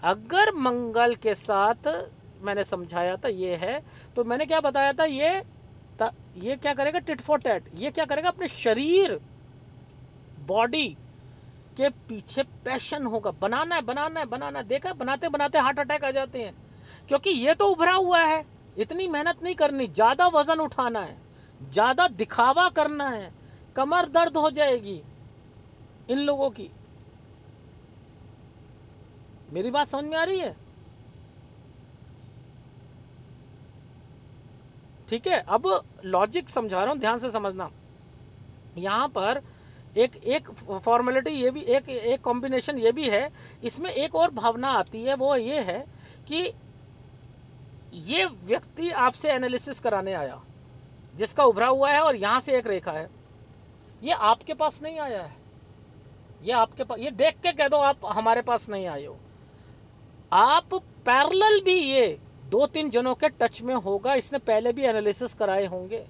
Speaker 1: अगर मंगल के साथ मैंने समझाया था ये है, तो मैंने क्या बताया था, ये क्या करेगा, टिट फॉर टैट। ये क्या करेगा, अपने शरीर बॉडी के पीछे पैशन होगा, बनाना है बनाना है बनाना है। देखा, बनाते बनाते हार्ट अटैक आ जाते हैं, क्योंकि ये तो उभरा हुआ है। इतनी मेहनत नहीं करनी, ज़्यादा वजन उठाना है, ज़्यादा दिखावा करना है, कमर दर्द हो जाएगी इन लोगों की। मेरी बात समझ में आ रही है? ठीक है, अब लॉजिक समझा रहा हूं, ध्यान से समझना। यहां पर एक फॉर्मेलिटी ये भी, एक कॉम्बिनेशन ये भी है। इसमें एक और भावना आती है, वो ये है कि ये व्यक्ति आपसे एनालिसिस कराने आया, जिसका उभरा हुआ है और यहां से एक रेखा है, ये आपके पास नहीं आया है। ये आपके पास, ये देख के कह दो आप हमारे पास नहीं आए हो। आप पैरेलल भी ये 2-3 जनों के टच में होगा, इसने पहले भी एनालिसिस कराए होंगे।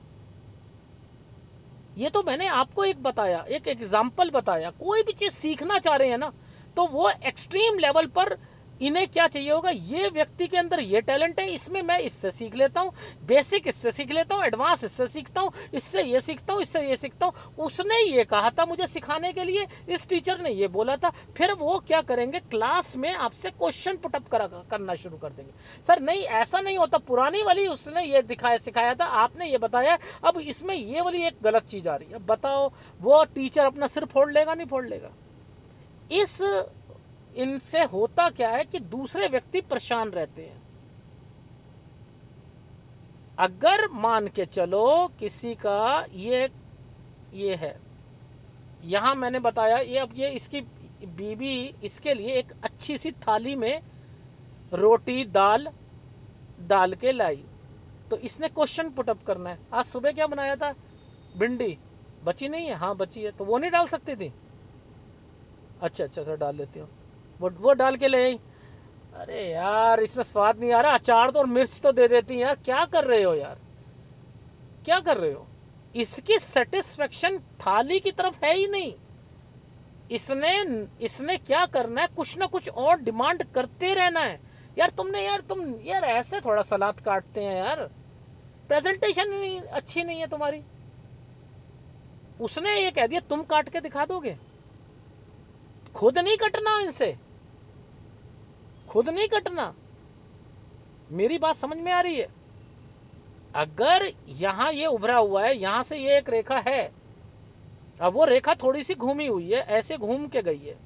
Speaker 1: ये तो मैंने आपको एक बताया, एक एग्जाम्पल बताया। कोई भी चीज़ सीखना चाह रहे हैं ना, तो वो एक्सट्रीम लेवल पर इन्हें क्या चाहिए होगा, ये व्यक्ति के अंदर ये टैलेंट है, इसमें मैं इससे सीख लेता हूँ, बेसिक इससे सीख लेता हूँ, एडवांस इससे सीखता हूँ, इससे ये सीखता हूँ, इससे ये सीखता हूँ। उसने ये कहा था मुझे सिखाने के लिए, इस टीचर ने ये बोला था। फिर वो क्या करेंगे, क्लास में आपसे क्वेश्चन पुटअप करना शुरू कर देंगे। सर नहीं, ऐसा नहीं होता, पुरानी वाली उसने ये सिखाया था, आपने ये बताया, अब इसमें ये वाली एक गलत चीज़ आ रही है। बताओ, वो टीचर अपना सिर फोड़ लेगा, नहीं फोड़ लेगा? इनसे होता क्या है कि दूसरे व्यक्ति परेशान रहते हैं। अगर मान के चलो किसी का ये है, यहां मैंने बताया, ये अब ये इसकी बीवी इसके लिए एक अच्छी सी थाली में रोटी दाल डाल के लाई, तो इसने क्वेश्चन पुटअप करना है। आज सुबह क्या बनाया था, भिंडी बची नहीं है, हाँ बची है, तो वो नहीं डाल सकती थी? अच्छा सर डाल लेती हूँ, वो डाल के ले आई। अरे यार इसमें स्वाद नहीं आ रहा, अचार तो और मिर्च तो दे देती यार, क्या कर रहे हो यार, क्या कर रहे हो? इसकी सेटिस्फेक्शन थाली की तरफ है ही नहीं। इसने क्या करना है, कुछ ना कुछ और डिमांड करते रहना है। यार तुम यार ऐसे थोड़ा सलाद काटते हैं यार, प्रेजेंटेशन ही अच्छी नहीं है तुम्हारी। उसने ये कह दिया तुम काट के दिखा दोगे, खुद नहीं कटना इनसे, खुद नहीं कटना। मेरी बात समझ में आ रही है? अगर यहां ये उभरा हुआ है, यहां से ये एक रेखा है, अब वो रेखा थोड़ी सी घूमी हुई है, ऐसे घूम के गई है,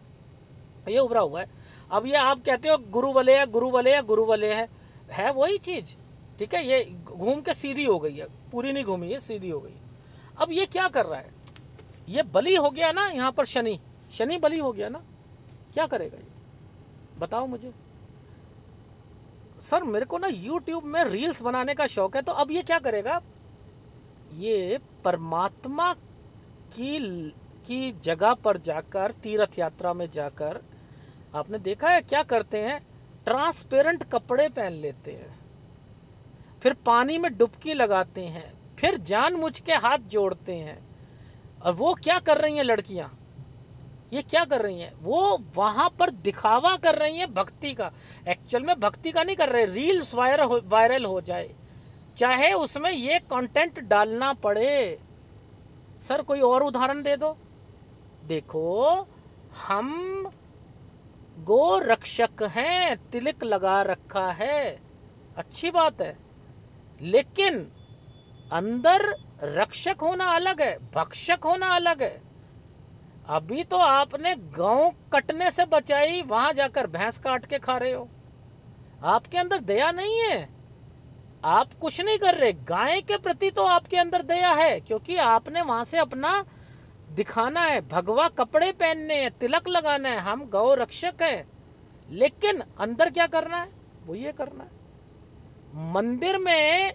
Speaker 1: ये उभरा हुआ है। अब ये आप कहते हो गुरु वलय है, गुरु वलय है, गुरु वलय है वही चीज, ठीक है। ये घूम के सीधी हो गई है, पूरी नहीं घूमी है, सीधी हो गई। अब ये क्या कर रहा है, ये बली हो गया ना, यहाँ पर शनि बली हो गया ना, क्या करेगा ये बताओ मुझे। सर मेरे को ना YouTube में रील्स बनाने का शौक है, तो अब ये क्या करेगा, ये परमात्मा की जगह पर जाकर, तीर्थ यात्रा में जाकर, आपने देखा है क्या करते हैं, ट्रांसपेरेंट कपड़े पहन लेते हैं, फिर पानी में डुबकी लगाते हैं, फिर जानबूझ के हाथ जोड़ते हैं। और वो क्या कर रही हैं लड़कियां, ये क्या कर रही हैं, वो वहां पर दिखावा कर रही हैं भक्ति का। एक्चुअल में भक्ति का नहीं कर रहे, रील्स वायरल हो जाए, चाहे उसमें ये कंटेंट डालना पड़े। सर कोई और उदाहरण दे दो। देखो हम गो रक्षक हैं, तिलक लगा रखा है, अच्छी बात है, लेकिन अंदर रक्षक होना अलग है, भक्षक होना अलग है। अभी तो आपने गांव कटने से बचाई, वहां जाकर भैंस काट के खा रहे हो। आपके अंदर दया नहीं है, आप कुछ नहीं कर रहे। गाय के प्रति तो आपके अंदर दया है, क्योंकि आपने वहां से अपना दिखाना है, भगवा कपड़े पहनने हैं, तिलक लगाना है, हम गौ रक्षक हैं। लेकिन अंदर क्या करना है, वो ये करना है। मंदिर में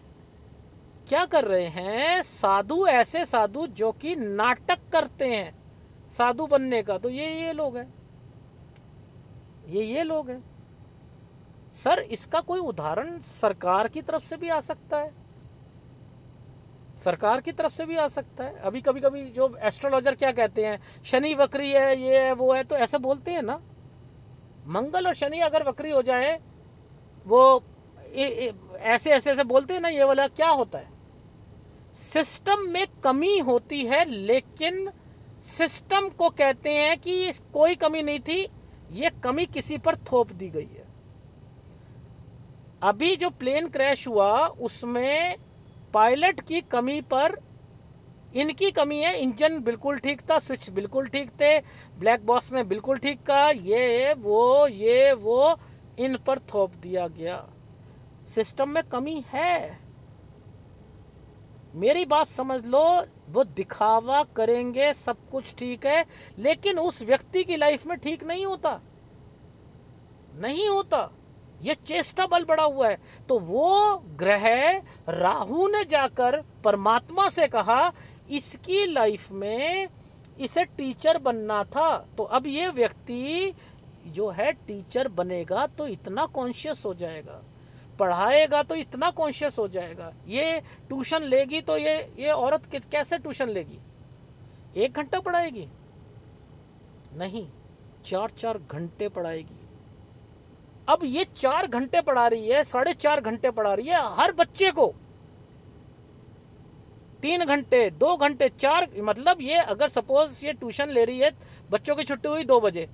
Speaker 1: क्या कर रहे हैं साधु, ऐसे साधु जो कि नाटक करते हैं साधु बनने का, तो ये लोग हैं, ये लोग हैं। सर इसका कोई उदाहरण सरकार की तरफ से भी आ सकता है, सरकार की तरफ से भी आ सकता है। अभी कभी कभी जो एस्ट्रोलॉजर क्या कहते हैं, शनि वक्री है, ये है वो है, तो ऐसा बोलते हैं ना। मंगल और शनि अगर वक्री हो जाए, वो ऐसे ऐसे ऐसे बोलते हैं ना, ये वाला क्या होता है, सिस्टम में कमी होती है, लेकिन सिस्टम को कहते हैं कि कोई कमी नहीं थी, ये कमी किसी पर थोप दी गई है। अभी जो प्लेन क्रैश हुआ उसमें पायलट की कमी पर इनकी कमी है। इंजन बिल्कुल ठीक था, स्विच बिल्कुल ठीक थे, ब्लैक बॉक्स ने बिल्कुल ठीक कहा, ये वो इन पर थोप दिया गया। सिस्टम में कमी है, मेरी बात समझ लो। वो दिखावा करेंगे सब कुछ ठीक है, लेकिन उस व्यक्ति की लाइफ में ठीक नहीं होता, नहीं होता। ये चेष्टा बल बढ़ा हुआ है। तो वो ग्रह राहु ने जाकर परमात्मा से कहा इसकी लाइफ में इसे टीचर बनना था, तो अब ये व्यक्ति जो है टीचर बनेगा तो इतना कॉन्शियस हो जाएगा, पढ़ाएगा तो इतना कॉन्शियस हो जाएगा। ये ट्यूशन लेगी तो ये औरत कैसे ट्यूशन लेगी, 1 घंटा पढ़ाएगी नहीं, 4-4 घंटे पढ़ाएगी। अब ये 4 घंटे पढ़ा रही है, 4.5 घंटे पढ़ा रही है हर बच्चे को, 3 घंटे 2 घंटे 4, मतलब ये अगर सपोज ये ट्यूशन ले रही है, बच्चों की छुट्टी हुई 2 बजे,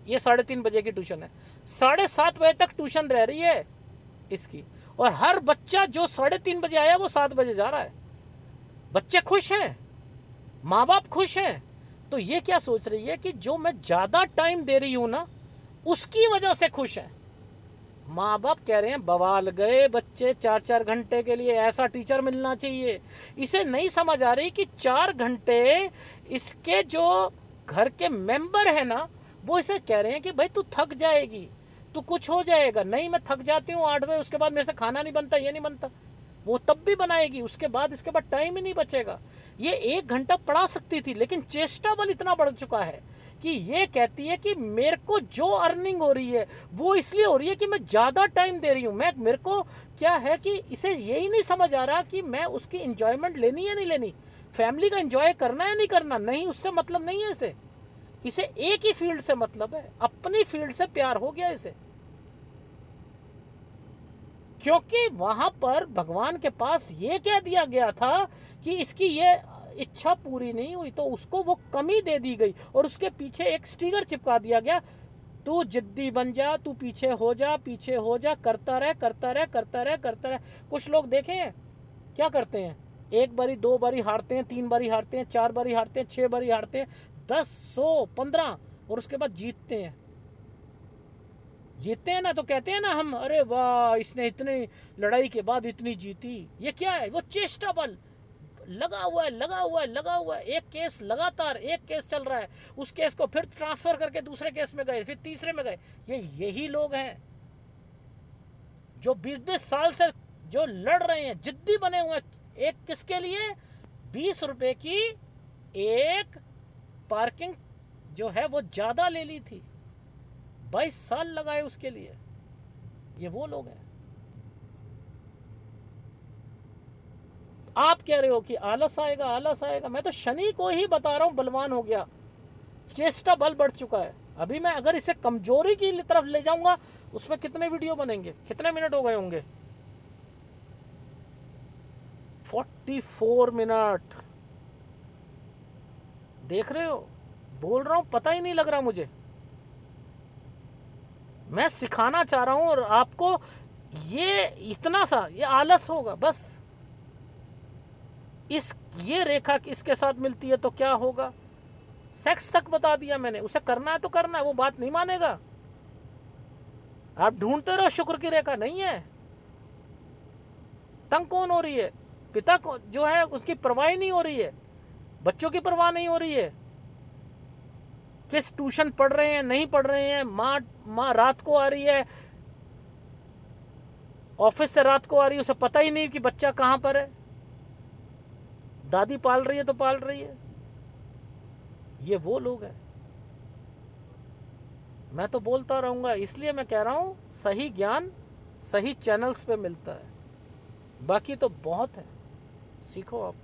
Speaker 1: ये 3:30 बजे की ट्यूशन है, 7:30 बजे तक ट्यूशन रह रही है इसकी, और हर बच्चा जो 3:30 बजे आया वो 7 बजे जा रहा है। बच्चे खुश हैं, माँ बाप खुश हैं। तो ये क्या सोच रही है कि जो मैं ज्यादा टाइम दे रही हूं ना उसकी वजह से खुश है। माँ बाप कह रहे हैं बवाल गए बच्चे, 4-4 घंटे के लिए ऐसा टीचर मिलना चाहिए। इसे नहीं समझ आ रही कि 4 घंटे इसके जो घर के मेंबर है ना, वो इसे कह रहे हैं कि भाई तू थक जाएगी, तू कुछ हो जाएगा। नहीं, मैं थक जाती हूँ 8 बजे, उसके बाद मेरे से खाना नहीं बनता, ये नहीं बनता, वो तब भी बनाएगी, उसके बाद इसके बाद टाइम ही नहीं बचेगा। ये 1 घंटा पढ़ा सकती थी, लेकिन चेष्टा बल इतना बढ़ चुका है कि ये कहती है कि मेरे को जो अर्निंग हो रही है वो इसलिए हो रही है कि मैं ज़्यादा टाइम दे रही हूँ। मेरे को क्या है कि इसे यही नहीं समझ आ रहा कि मैं उसकी इंजॉयमेंट लेनी है नहीं लेनी, फैमिली का इंजॉय करना है नहीं करना, नहीं उससे मतलब नहीं है इसे एक ही फील्ड से मतलब है, अपनी फील्ड से प्यार हो गया इसे। क्योंकि वहां पर भगवान के पास ये कह दिया गया था कि इसकी ये इच्छा पूरी नहीं हुई, तो उसको वो कमी दे दी गई और उसके पीछे एक स्टिकर चिपका दिया गया, तू जिद्दी बन जा, तू पीछे हो जा, पीछे हो जा, करता रह करता रह करता रह करता रह। कुछ लोग देखे हैं क्या करते हैं, 1 बारी 2 बारी हारते हैं, 3 बारी हारते हैं, 4 बारी हारते हैं, 6 बारी हारते हैं, 10, 100, 15, और उसके बाद जीतते हैं। जीतते हैं ना तो कहते हैं ना हम, अरे वाह इसने इतनी लड़ाई के बाद इतनी जीती। ये क्या है, वो चेष्टा बल लगा हुआ है, लगा हुआ है, लगा हुआ है। एक केस लगातार, एक केस चल रहा है, उस केस को फिर ट्रांसफर करके दूसरे केस में गए, फिर तीसरे में गए। यही लोग हैं जो 20-20 साल से जो लड़ रहे हैं, जिद्दी बने हुए हैं। एक किसके लिए, 20 रुपए की एक पार्किंग जो है वो ज्यादा ले ली थी, 22 साल लगाए उसके लिए। ये वो लोग हैं। आप कह रहे हो कि आलस आएगा, आलस आएगा। मैं तो शनि को ही बता रहा हूं बलवान हो गया, चेष्टा बल बढ़ चुका है। अभी मैं अगर इसे कमजोरी की तरफ ले जाऊंगा, उसमें कितने वीडियो बनेंगे, कितने मिनट हो गए होंगे, 44 मिनट। देख रहे हो, बोल रहा हूं, पता ही नहीं लग रहा मुझे। मैं सिखाना चाह रहा हूं और आपको ये इतना सा ये आलस होगा बस। ये रेखा इसके साथ मिलती है तो क्या होगा, सेक्स तक बता दिया मैंने। उसे करना है तो करना है, वो बात नहीं मानेगा। आप ढूंढते रहो शुक्र की रेखा, नहीं है। तंग कौन हो रही है, पिता को जो है उसकी परवाह नहीं हो रही है, बच्चों की परवाह नहीं हो रही है, किस ट्यूशन पढ़ रहे हैं नहीं पढ़ रहे हैं, माँ रात को आ रही है, ऑफिस से रात को आ रही है, उसे पता ही नहीं कि बच्चा कहाँ पर है, दादी पाल रही है तो पाल रही है। ये वो लोग हैं। मैं तो बोलता रहूँगा, इसलिए मैं कह रहा हूँ सही ज्ञान सही चैनल्स पे मिलता है, बाकी तो बहुत है, सीखो आप।